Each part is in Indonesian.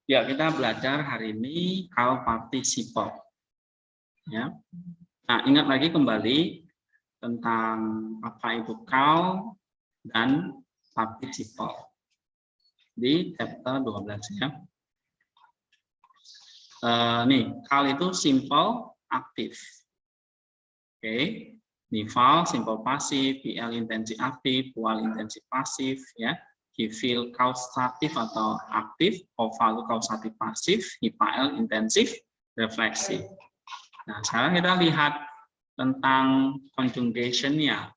Ya, kita belajar hari ini hal participle. Ya. Nah, ingat lagi kembali tentang apa itu call dan participle di chapter 12 ya. Nih, call itu simple aktif. Oke. Nival simple pasif, PL intensif aktif, dual intensif pasif ya. Hifil kausatif atau aktif, oval kausatif pasif, HIPAL intensif refleksi. Nah, sekarang kita lihat tentang conjugation-nya.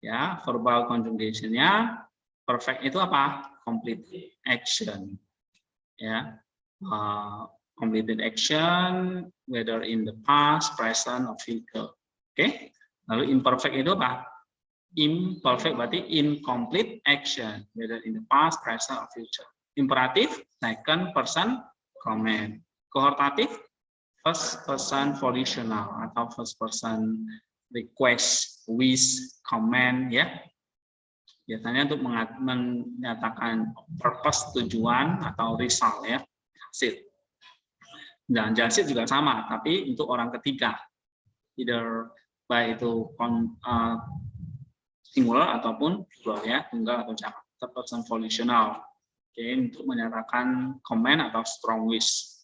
Ya, verbal conjugation-nya perfect itu apa? Complete action. Ya. Completed action whether in the past, present or future. Oke. Lalu imperfect itu apa? Imperfect berarti incomplete action whether in the past, present or future. Imperatif second person comment. Kohortatif first person volitional atau first person request, wish, comment ya. Biasanya untuk menyatakan purpose, tujuan atau result ya, hasil. Dan jasid juga sama, tapi untuk orang ketiga. Either baik itu singular ataupun plural ya, tunggal atau jamak. Third person volitional. Oke, untuk menyatakan comment atau strong wish.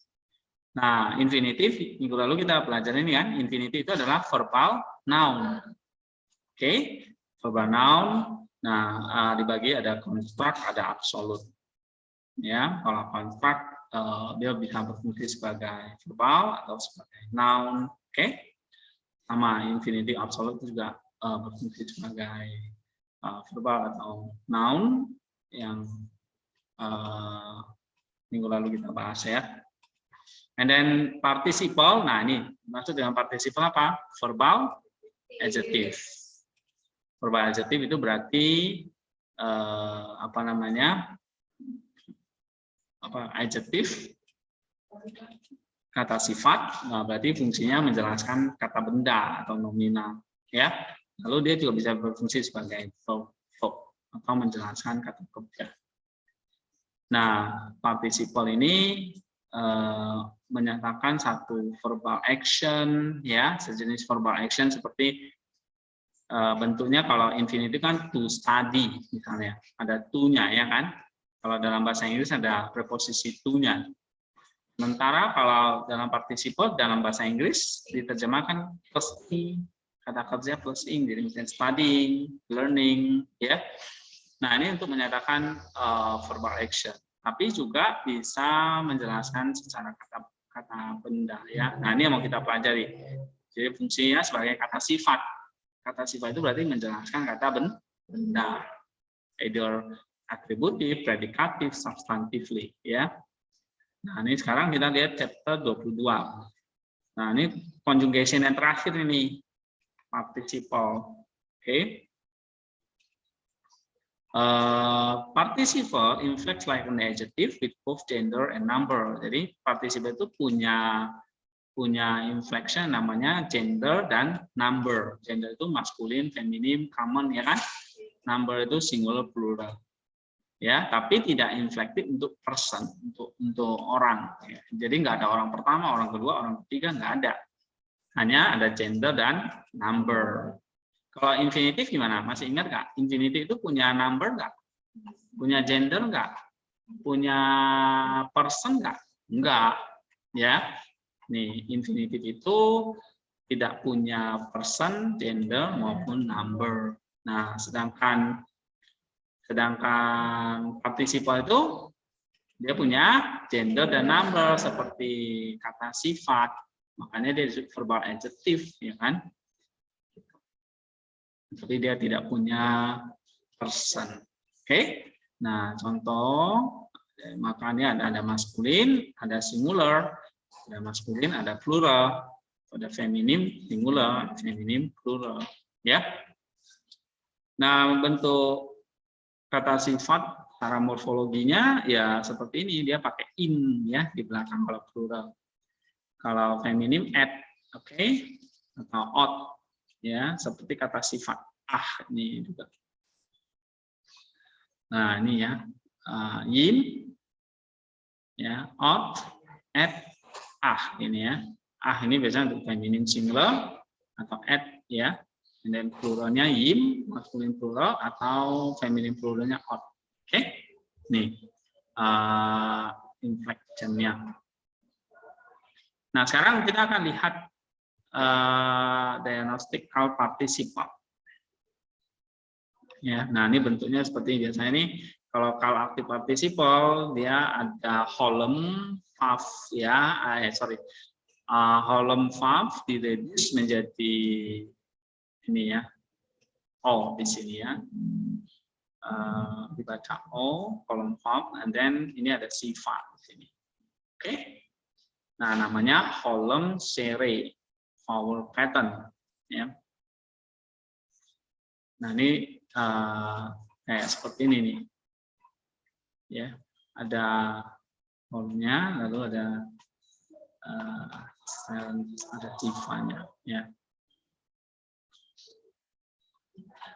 Nah, infinitif, minggu lalu kita belajar ini kan, infinitif itu adalah verbal noun. Oke, verbal noun. Nah, dibagi ada construct, ada absolute. Ya, kalau construct dia bisa berfungsi sebagai verbal atau sebagai noun. Oke, sama infinitif absolute juga berfungsi sebagai verbal atau noun yang minggu lalu kita bahas ya. And then participle, nah ini maksud dengan participle apa? Verbal adjective. Verbal adjective itu berarti apa namanya? Adjective, kata sifat, nah berarti fungsinya menjelaskan kata benda atau nominal, ya. Lalu dia juga bisa berfungsi sebagai verb atau menjelaskan kata kerja. Nah, participle ini menyatakan satu verbal action ya, sejenis verbal action seperti bentuknya kalau infinitive kan to study misalnya, ada to-nya ya kan. Kalau dalam bahasa Inggris ada preposisi to-nya. Sementara kalau dalam participle dalam bahasa Inggris diterjemahkan plus ing, kata kerja plus ing, jadi misalnya studying, learning ya. Nah, ini untuk menyatakan verbal action. Tapi juga bisa menjelaskan secara kata benda ya. Nah, ini yang mau kita pelajari. Jadi fungsinya sebagai kata sifat. Kata sifat itu berarti menjelaskan kata benda. Either atributif, predikatif, substantively ya. Nah, ini sekarang kita lihat chapter 22. Nah, ini conjugation yang terakhir ini participle. Oke. Participle inflects like an adjective with both gender and number. Jadi participle itu punya inflection namanya gender dan number. Gender itu maskulin, feminim, common ya kan. Number itu singular, plural. Ya, tapi tidak inflective untuk person, untuk orang. Ya. Jadi nggak ada orang pertama, orang kedua, orang ketiga nggak ada. Hanya ada gender dan number. Kalau infinitif gimana? Masih ingat nggak? Infinitif itu punya number nggak? Punya gender nggak? Punya person nggak? Nggak. Ya, nih infinitif itu tidak punya person, gender maupun number. Nah, sedangkan participle itu dia punya gender dan number seperti kata sifat, makanya dia disebut verbal adjective, ya kan? Tapi dia tidak punya person. Oke? Nah, contoh makanya ada maskulin, ada singular, ada maskulin, ada plural, ada feminim, singular, feminim, plural, ya. Nah, bentuk kata sifat secara morfologinya ya seperti ini, dia pakai in ya di belakang kalau plural. Kalau feminim at, oke, atau out ya, seperti kata sifat ini juga. Nah, ini ya. Yin ya, ought, at, ini ya. Ini biasanya untuk feminine singular atau at ya. And then pluralnya him, masculine plural atau feminine pluralnya ought. Oke. Nih. Inflectionnya. Nah, sekarang kita akan lihat diagnostic participle. Ya, nah ini bentuknya seperti biasanya ini. Kalau active participle dia ada holem verb ya, holem verb direduce menjadi ini ya, o di sini ya, dibaca o kolom verb, and then ini ada sifat di sini. Oke, nah namanya holem sere vowel pattern ya. Nah ini kayak seperti ini nih. Ya, ada holmnya, lalu ada sifanya ya.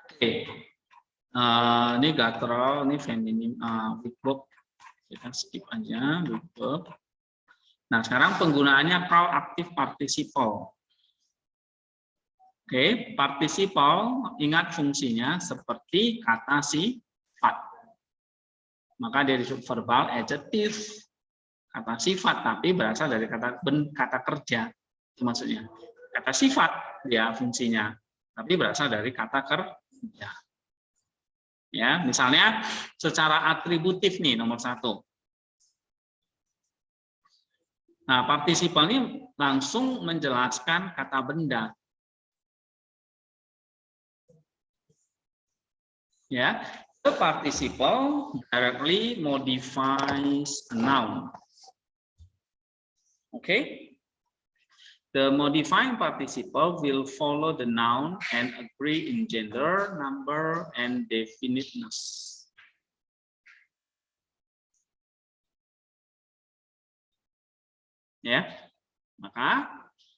Oke. Ini guttural, ini feminim verb. Kita skip aja verb. Nah, sekarang penggunaannya active participle. Oke, participle ingat fungsinya seperti kata sifat. Maka dari verbal adjective, kata sifat, tapi berasal dari kata kerja. Itu maksudnya. Kata sifat ya fungsinya, tapi berasal dari kata kerja. Ya, misalnya secara atributif nih nomor 1. Nah, participle ini langsung menjelaskan kata benda. Ya, the participle directly modifies a noun. Okay, the modifying participle will follow the noun and agree in gender, number, and definiteness. Ya, maka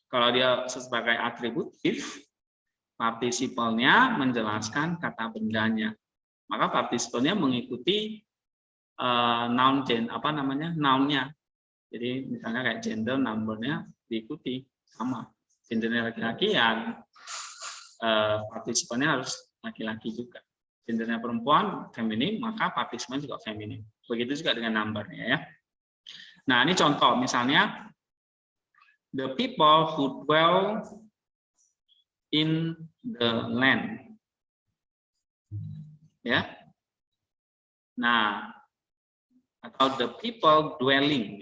kalau dia sebagai atributif, partisipalnya menjelaskan kata bendanya. Maka partisipalnya mengikuti noun nounnya. Jadi misalnya kayak gender, numbernya diikuti sama. Gendernya laki-laki ya partisipalnya harus laki-laki juga. Gendernya perempuan, feminin, maka partisipan juga feminin. Begitu juga dengan numbernya ya. Nah ini contoh misalnya the people who dwell in the land. Ya. Nah, atau the people dwelling.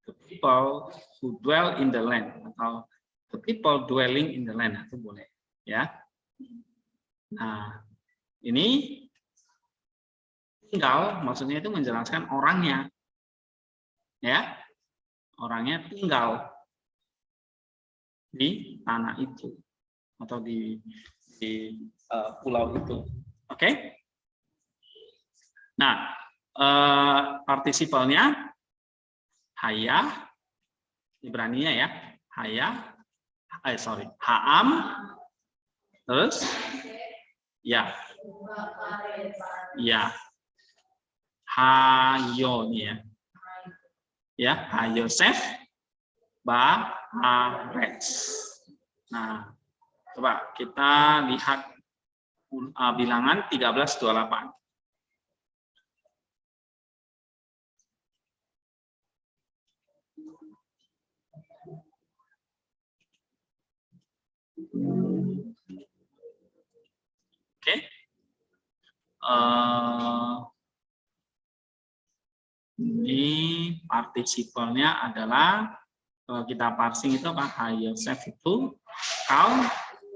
The people who dwell in the land atau the people dwelling in the land itu boleh, ya. Nah, ini tinggal maksudnya itu menjelaskan orangnya. Ya. Orangnya tinggal di tanah itu atau di pulau itu. Oke? Nah, partisipalnya haya, Ibraninya ya, haya, haam, terus ya, hayo nih ya, hayosef, Baharets. Nah, coba kita lihat bilangan 1328. Oke. Ini partisipalnya adalah kalau kita parsing itu apa? Hayosef itu kaum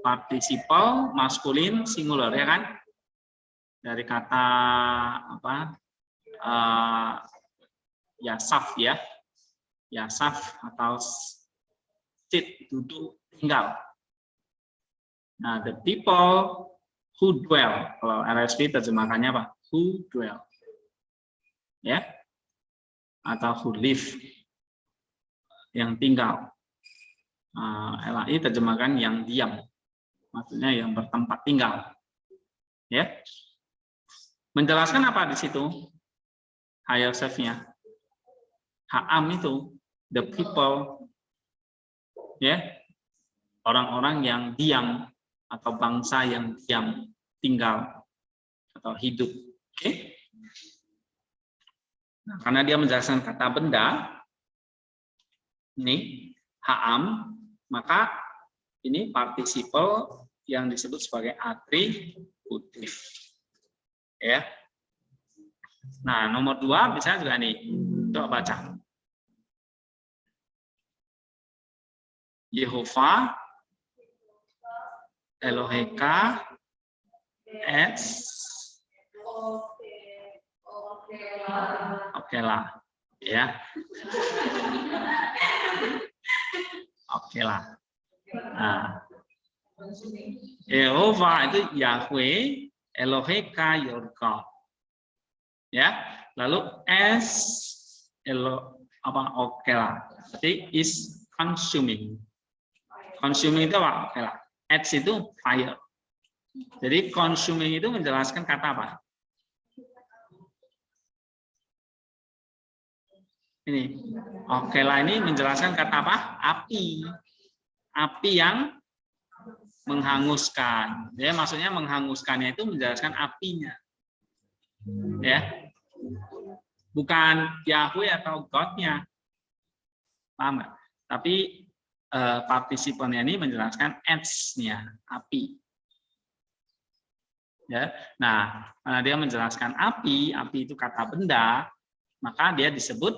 partisipal maskulin singular ya kan? Dari kata apa? Yasaf ya. Yasaf atau sit duduk tinggal. Nah, the people who dwell. Kalau RSV terjemahannya apa? Who dwell. Ya. Atau who live. Yang tinggal. LAI terjemahkan yang diam. Maksudnya yang bertempat tinggal. Ya. Menjelaskan apa di situ? Hayosefnya. Ha'am itu the people, ya, orang-orang yang diam atau bangsa yang diam, tinggal atau hidup. Oke? Nah, karena dia menjelaskan kata benda, ini ha'am, maka ini participle yang disebut sebagai atributif. Ya. Nah, nomor 2 misalnya juga nih. Coba baca. Yehovah Eloheka es oke lah, ya. Oke lah. Nah, Yehovah itu Yahweh, Eloheka your God. Ya, lalu oke lah. Jadi is consuming. Consuming itu apa? Oke lah. As itu fire. Jadi consuming itu menjelaskan kata apa? Ini. Oke lah, ini menjelaskan kata apa? Api. Api yang menghanguskan. Ya, maksudnya menghanguskannya itu menjelaskan apinya. Ya. Bukan Yahweh atau God-nya. Paham nggak? Tapi partisipannya ini menjelaskan as-nya, api. Ya. Nah, karena dia menjelaskan api itu kata benda, maka dia disebut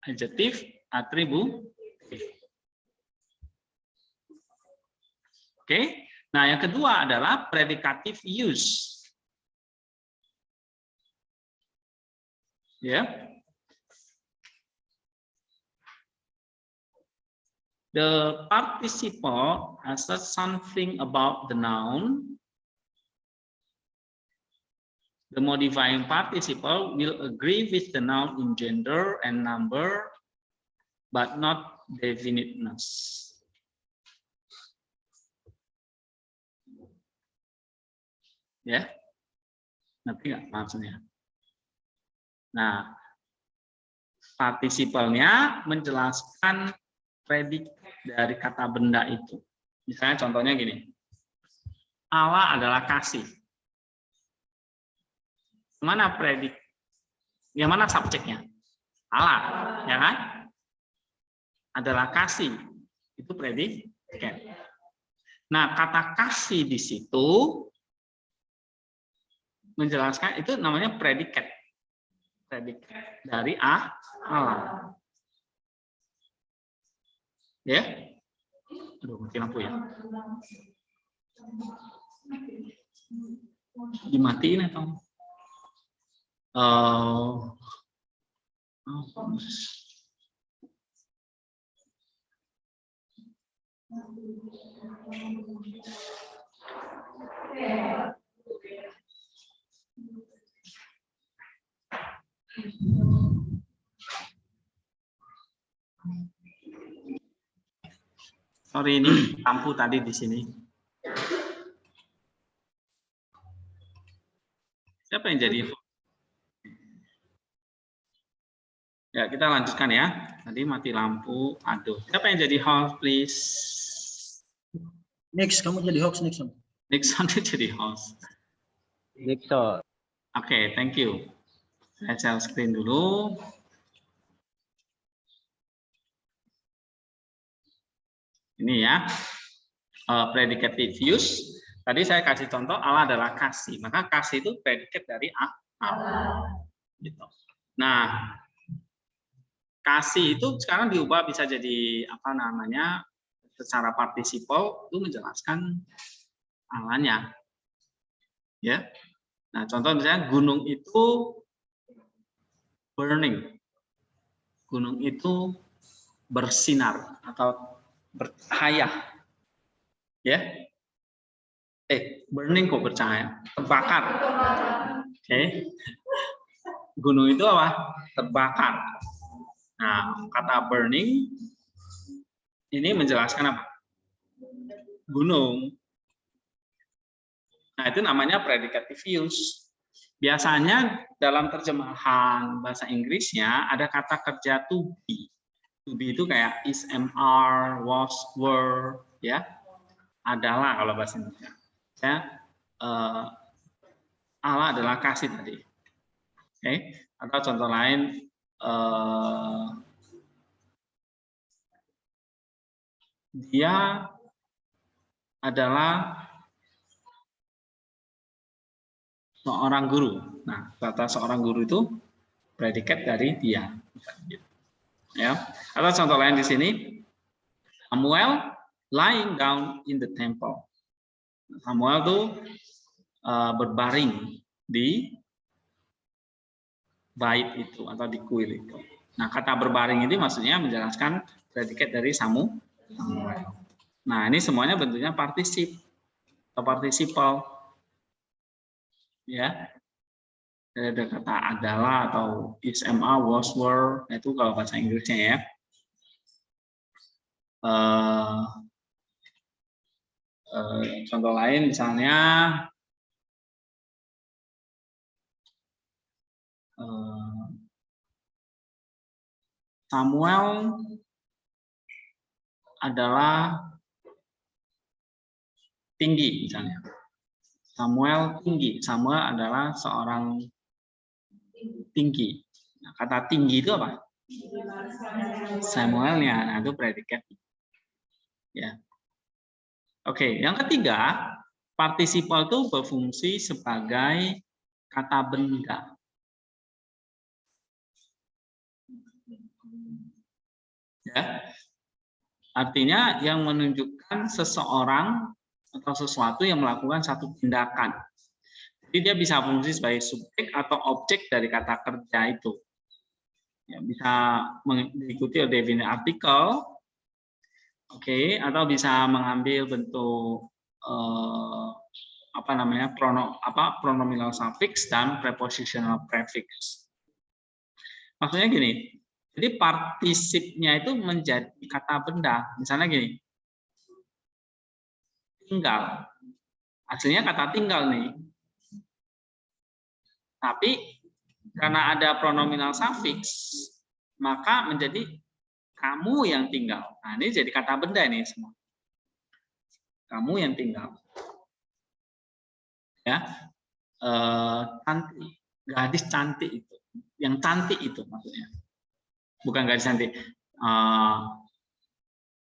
adjektif atributif. Oke. Nah, yang kedua adalah predicative use. Ya. The participle asserts something about the noun. The modifying participle will agree with the noun in gender and number, but not definiteness. Ya, ngerti nggak maksudnya? Nah, partisipalnya menjelaskan predikat dari kata benda itu. Misalnya contohnya gini, Allah adalah kasih. Mana predik? Yang mana subjeknya? Allah, ya kan? Adalah kasih. Itu predikat. Nah, kata kasih di situ menjelaskan itu namanya predikat. Predikat dari Allah. Ya? Aduh, mati lampu ya. Dimatiin atau? Sorry, ini lampu tadi di sini. Siapa yang jadi? Ya, kita lanjutkan ya. Tadi mati lampu. Aduh, siapa yang jadi host, please? Next, kamu jadi host, Nixon. Nixon jadi host. Nixon. Oke, thank you. Saya share screen dulu. Ini ya, predicative use. Tadi saya kasih contoh Allah adalah kasih, maka kasih itu predikat dari Allah. Gitu. Nah, kasih itu sekarang diubah bisa jadi apa namanya? Secara participle itu menjelaskan Allahnya. Ya. Nah, contoh misalnya gunung itu burning. Gunung itu bersinar atau bercahaya. Ya. Burning kok bercahaya? Terbakar. Oke. Gunung itu apa? Terbakar. Nah, kata burning ini menjelaskan apa? Gunung. Nah, itu namanya predicative use. Biasanya dalam terjemahan bahasa Inggrisnya ada kata kerja to be. To be itu kayak is, am, are, was, were, ya. Adalah kalau bahasa Indonesia. Ya, Allah adalah kasih tadi. Oke, atau contoh lain dia adalah seorang guru. Nah, kata seorang guru itu predikat dari dia. Ya. Atau contoh lain di sini, Samuel lying down in the temple. Samuel itu berbaring di bait itu atau di kuil itu. Nah, kata berbaring ini maksudnya menjelaskan predikat dari Samuel. Nah, ini semuanya bentuknya partisip atau participle. Ya. Ada kata adalah atau is, am, are, was, were. Itu kalau bahasa Inggrisnya ya. Contoh lain misalnya Samuel adalah tinggi misalnya. Samuel tinggi. Samuel adalah seorang tinggi. Nah, kata tinggi itu apa? Samuelnya. Nah, itu predikat. Ya. Oke, yang ketiga, participle itu berfungsi sebagai kata benda. Ya. Artinya yang menunjukkan seseorang atau sesuatu yang melakukan satu tindakan. Jadi dia bisa fungsi sebagai subjek atau objek dari kata kerja itu. Ya, bisa mengikuti definisi artikel, oke, atau bisa mengambil bentuk pronominal suffix dan prepositional prefix. Maksudnya gini, jadi partisipnya itu menjadi kata benda. Misalnya gini, tinggal. Aslinya kata tinggal nih. Tapi karena ada pronominal suffix, maka menjadi kamu yang tinggal. Nah, ini jadi kata benda ini semua. Kamu yang tinggal. Ya, cantik, gadis cantik itu. Yang cantik itu maksudnya. Bukan gadis cantik.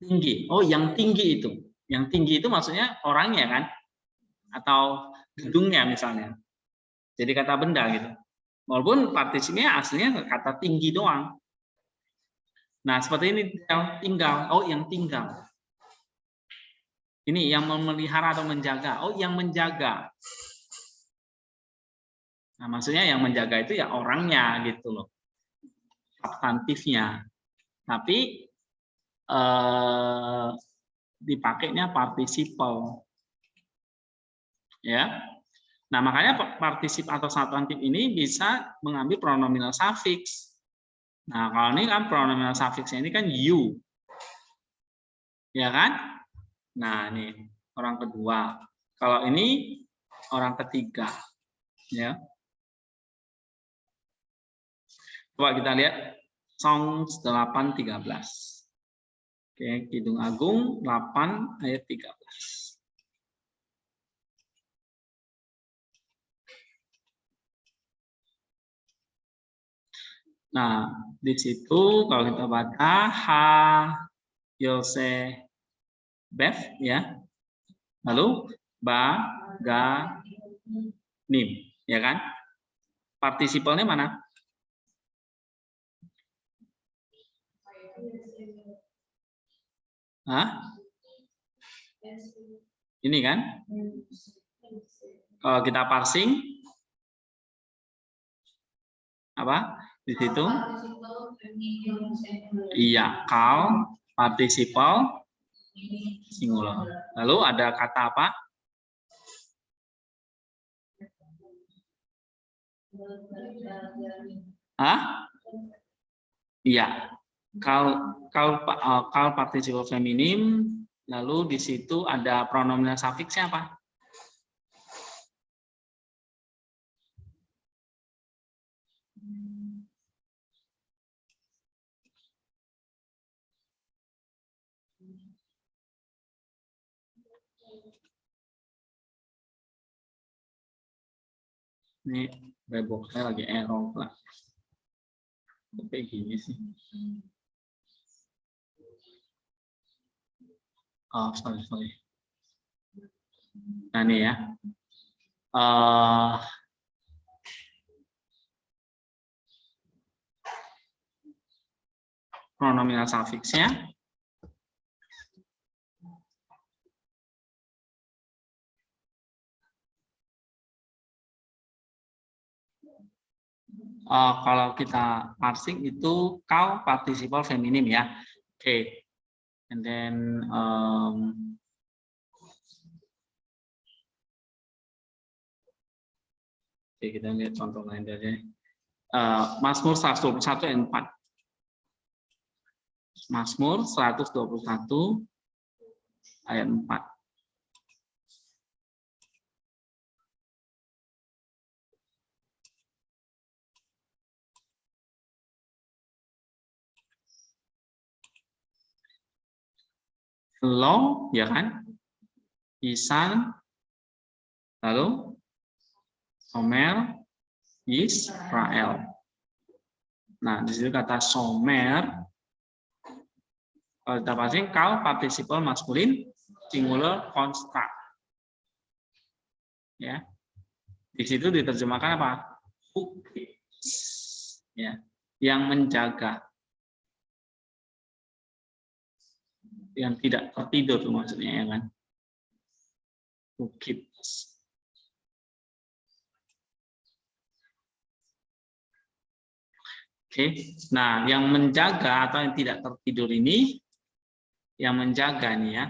Tinggi. Oh, yang tinggi itu. Yang tinggi itu maksudnya orangnya kan? Atau gedungnya misalnya. Jadi kata benda gitu. Walaupun partisipnya aslinya kata tinggi doang. Nah, seperti ini tinggal. Oh, yang tinggal. Ini yang memelihara atau menjaga. Oh, yang menjaga. Nah, maksudnya yang menjaga itu ya orangnya gitu loh. Substantifnya. Tapi dipakainya participle. Ya. Nah, makanya partisip atau substantif ini bisa mengambil pronominal suffix. Nah, kalau ini kan pronominal suffixnya ini kan you. Ya kan? Nah, ini orang kedua. Kalau ini orang ketiga. Ya. Coba kita lihat Songs 8:13. Oke, Kidung Agung 8 ayat 13. Nah, di situ kalau kita baca ha Yose Bef ya. Lalu ba ga nim, ya kan? Partisipalnya mana? Hah? Ini kan? Kalau kita parsing apa? Di situ? Iya, kal partisipal singular. Lalu ada kata apa? Hah? Iya. Kal participle feminim, lalu di situ ada pronominal suffixnya apa? Ini webbox saya lagi error lah. Kayak gini sih. Oh, sorry. Nah, ini ya. Pronominal suffixnya. Kalau kita parsing itu kau participle feminim ya. Oke. And then oke, kita lihat contoh lain dari Mazmur 121 ayat 4. Mazmur 121 ayat 4. Lo, ya kan? Isan, lalu Somer, Israel. Nah, di situ kata Somer, kalau kita pasang kau participle maskulin singular construct. Ya. Di situ diterjemahkan apa? Who keeps, ya, yang menjaga. Yang tidak tertidur maksudnya ya kan. Who keeps. Oke, nah yang menjaga atau yang tidak tertidur ini, yang menjaga nih ya,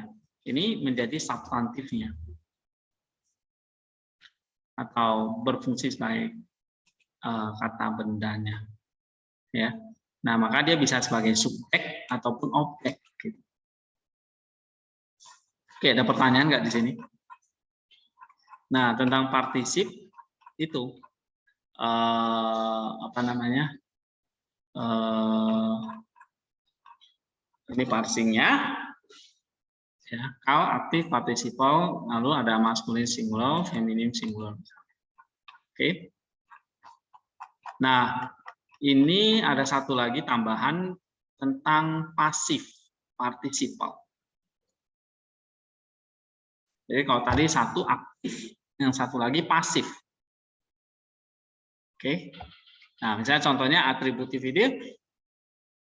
ini menjadi substantifnya atau berfungsi sebagai kata bendanya, ya. Nah maka dia bisa sebagai subjek ataupun objek. Gitu. Oke, ada pertanyaan nggak di sini? Nah tentang partisip itu apa namanya? Ini parsingnya ya, kau aktif participle, lalu ada maskulin singular, feminim singular. Oke. Nah ini ada satu lagi tambahan tentang pasif participle. Jadi kalau tadi satu aktif, yang satu lagi pasif. Oke. Nah, misalnya contohnya atributivity,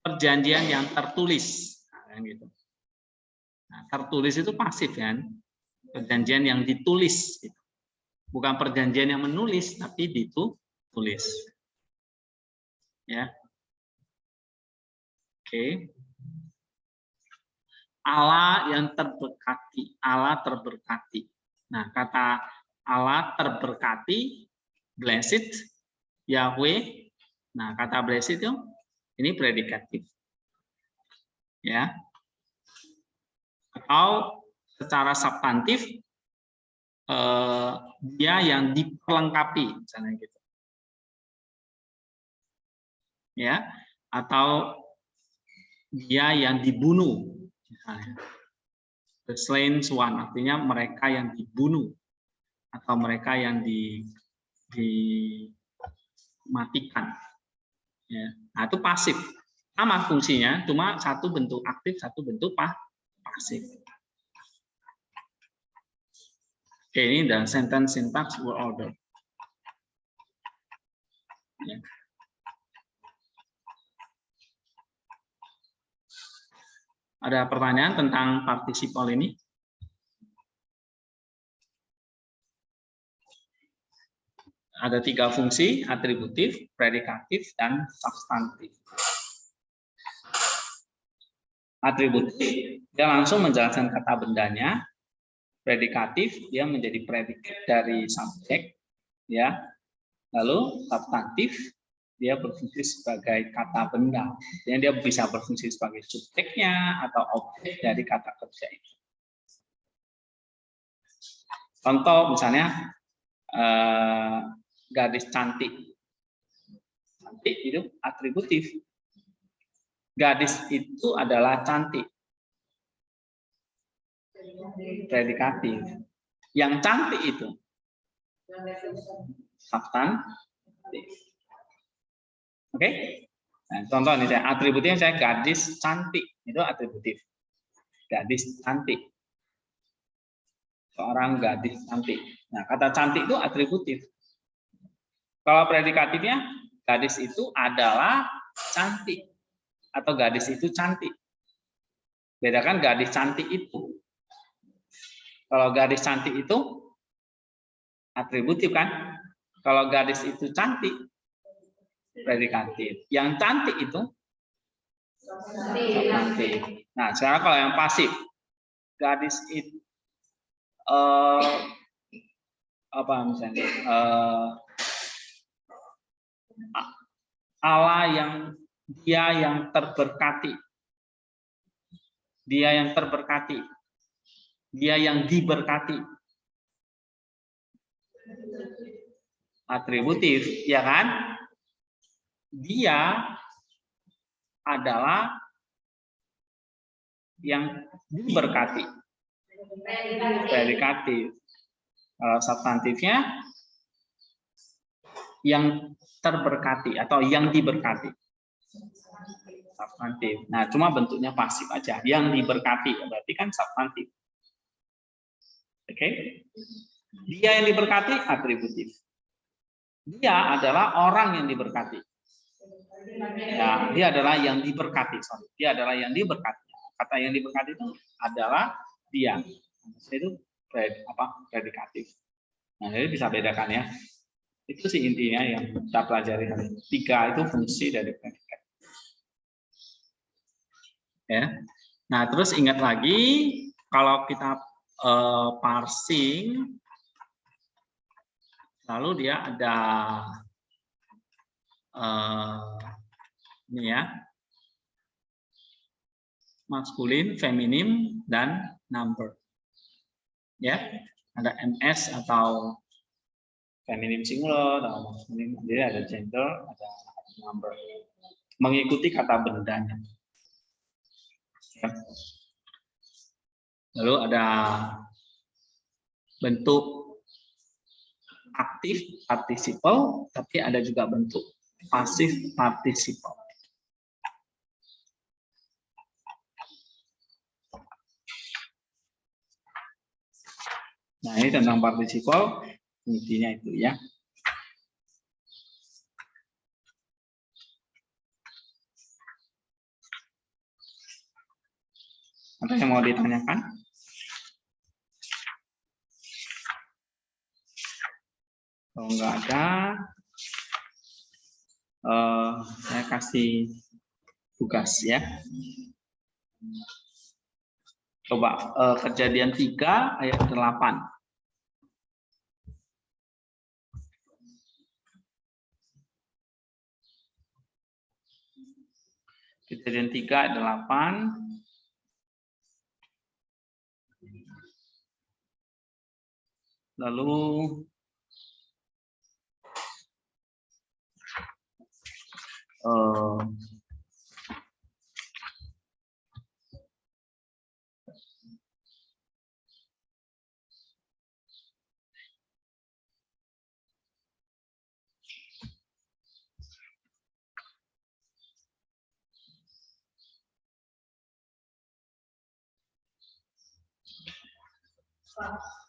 perjanjian yang tertulis. Nah, gitu. Nah, tertulis itu pasif kan, perjanjian yang ditulis. Gitu. Bukan perjanjian yang menulis, tapi ditulis. Ya. Oke. Allah yang terberkati, Allah terberkati. Nah, kata Allah terberkati, blessed, Yahweh. Nah, kata blessed itu ini predikatif. Ya. Atau secara substantif dia yang diperlengkapi misalnya gitu. Ya, atau dia yang dibunuh misalnya. The slain one artinya mereka yang dibunuh atau mereka yang dimatikan. Ya. Nah, itu pasif. Sama fungsinya, cuma satu bentuk aktif, satu bentuk pasif. Oke, ini dan sentence syntax word order. Ya. Ada pertanyaan tentang participle ini? Ada 3 fungsi, atributif, predikatif, dan substantif. Atributif, dia langsung menjelaskan kata bendanya. Predikatif, dia menjadi predikat dari subjek. Ya. Lalu substantif, dia berfungsi sebagai kata benda. Jadi dia bisa berfungsi sebagai subjeknya atau objek dari kata kerja itu. Contoh misalnya gadis cantik. Cantik itu atributif. Gadis itu adalah cantik. Predikatif. Yang cantik itu substantif. Oke? Nah, contoh nih saya atributnya saya gadis cantik itu atributif. Gadis cantik. Seorang gadis cantik. Nah, kata cantik itu atributif. Kalau predikatifnya gadis itu adalah cantik atau gadis itu cantik. Bedakan gadis cantik itu. Kalau gadis cantik itu atributif kan? Kalau gadis itu cantik predikatif. Yang cantik itu substantif. Nah, sekarang kalau yang pasif, gadis itu apa misalnya Allah yang dia yang terberkati, dia yang terberkati, dia yang diberkati. Atributif, ya kan? Dia adalah yang diberkati. Predikatif. Substantifnya yang terberkati atau yang diberkati. Substantif. Nah, cuma bentuknya pasif aja. Yang diberkati berarti kan substantif. Oke? Dia yang diberkati atributif. Dia adalah orang yang diberkati. Ya, dia adalah yang diberkati. Sorry. Dia adalah yang diberkati. Kata yang diberkati itu adalah dia. Itu predikatif. Nah, jadi bisa bedakan ya. Itu sih intinya yang kita pelajari hari ini. 3 itu fungsi dari predikat. Ya. Nah, terus ingat lagi kalau kita parsing, lalu dia ada ini ya, maskulin, feminim, dan number. Ya, ada MS atau feminim singular, atau maskulin, jadi ada gender, ada number. Mengikuti kata bendanya. Ya. Lalu ada bentuk aktif participle, tapi ada juga bentuk pasif participle. Nah, ini tentang participle, intinya itu ya. Ada yang mau ditanyakan? Kalau nggak ada, saya kasih tugas ya. Coba kejadian 3 ayat 8. Kejadian 3 ayat 8. Lalu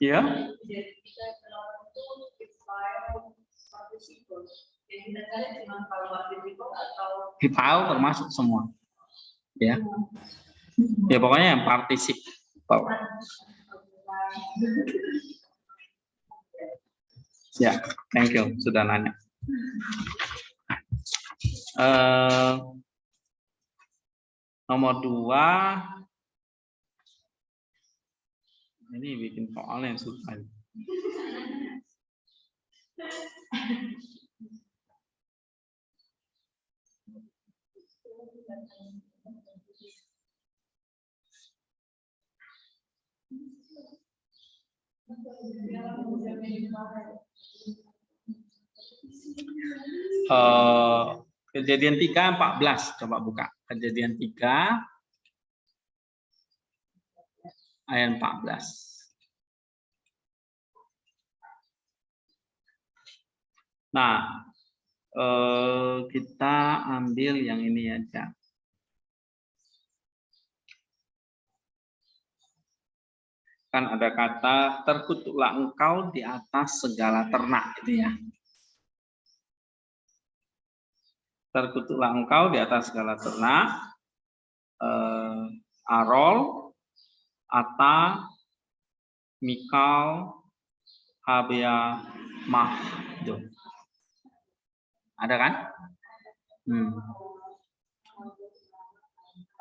ya. Vital termasuk semua. Ya. Ya pokoknya yang participle. Ya, thank you sudah nanya. Nomor 2. Ini bikin soal yang susah. Kejadian 3, 14. Coba buka. Kejadian 3, ayat 14. Nah, kita ambil yang ini aja. Kan ada kata terkutuklah engkau di atas segala ternak, gitu ya. Terkutuklah engkau di atas segala ternak. Arol, Ata, Mikal, Habia, Mahdo. Ada kan?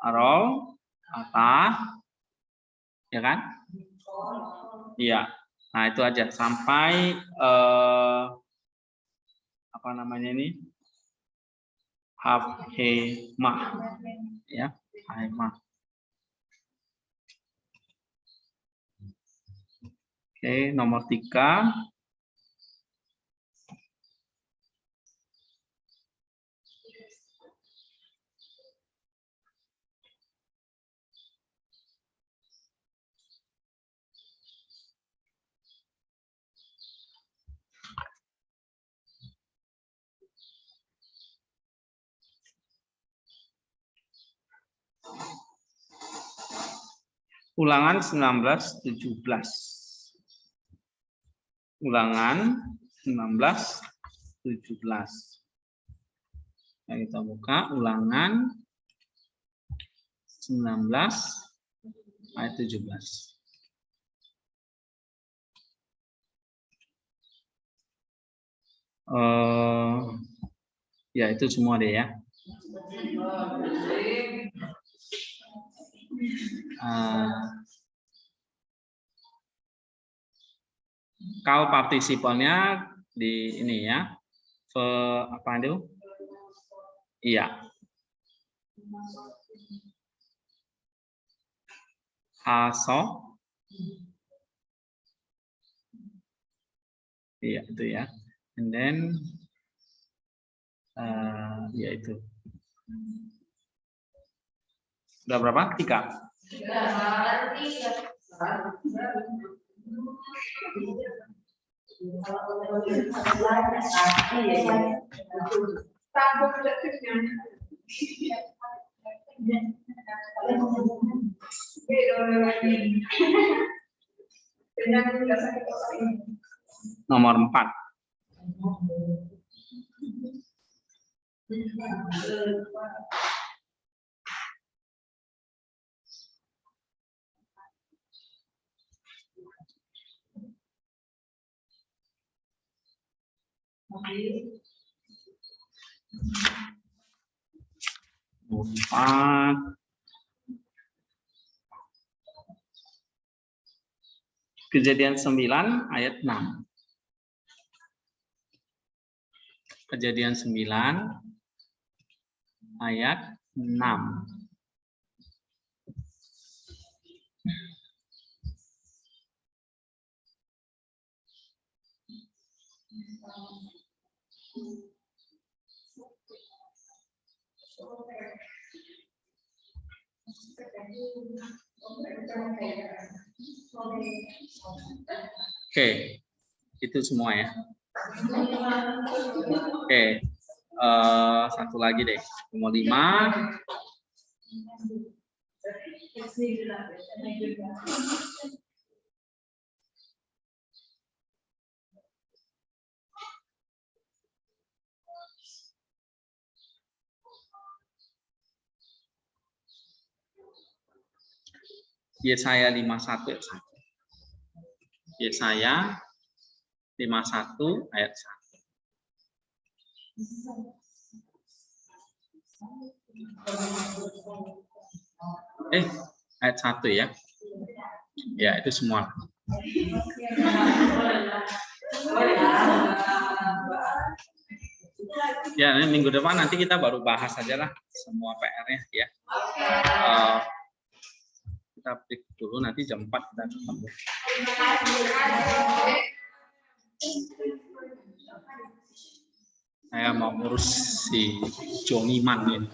Arol, Ata, ya kan? Iya. Nah itu aja sampai apa namanya ini? Hafhemah, ya, Hafhemah. Oke, nomor 3. Ulangan 1917. Ulangan 1917. Nah, kita buka ulangan 19 ayat 17. Ya itu semua deh ya. Kalau partisipannya di ini ya, apa itu? Iya. Aso. Iya itu ya. And then ya itu. Udah berapa? 3. Nomor 4. Kejadian 9 ayat 6. Kejadian 9 ayat 6. Oke, itu semua ya. Oke, satu lagi deh, nomor 5. Yesaya 51 ayat 1. Yesaya 51 ayat 1. Ayat 1 ya. Ya, itu semua. Ya, minggu depan nanti kita baru bahas aja lah semua PR-nya ya. Kita break dulu, nanti jam 4 kita ketemu. Saya mau ngurus si Jongiman ini.